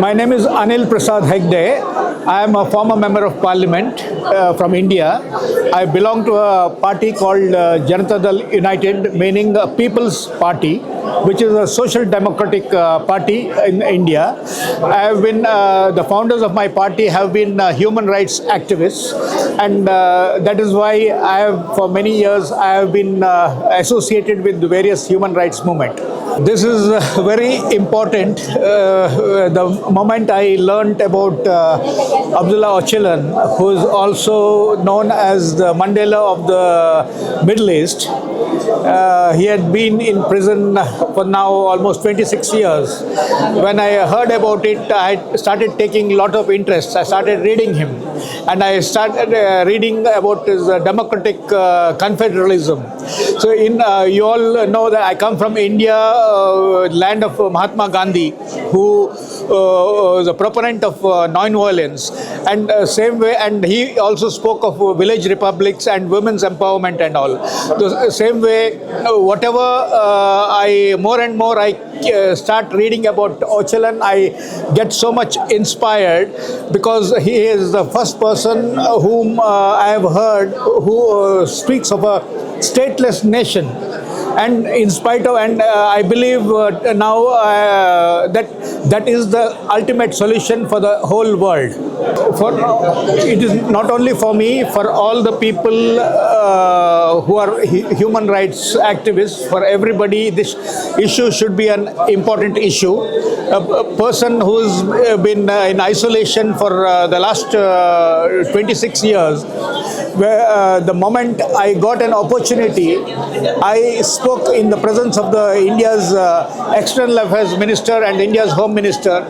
My name is Aneel Prasad Hegde. I am a former member of parliament from India. I belong to a party called Janata Dal United, meaning a People's Party, which is a social democratic party in India. I have been, the founders of my party have been human rights activists, and that is why I have, for many years, I have been associated with the various human rights movement. This is very important. The moment I learned about Abdullah Öcalan, who is also known as the Mandela of the Middle East, he had been in prison for now almost 26 years. When I heard about it, I started taking a lot of interest. I started reading him, and I started reading about his democratic confederalism. So you all know that I come from India, land of Mahatma Gandhi, who was a proponent of non-violence, and same way, and he also spoke of village republics and women's empowerment and all. The same way, whatever more and more I start reading about Öcalan, I get so much inspired, because he is the first person whom I have heard who speaks of a stateless nation. And in spite of, and I believe now that is the ultimate solution for the whole world. It is not only for me, for all the people who are human rights activists, for everybody, this issue should be an important issue. A person who's been in isolation for the last 26 years, where the moment I got an opportunity, I spoke in the presence of the India's External Affairs Minister and India's Home Minister.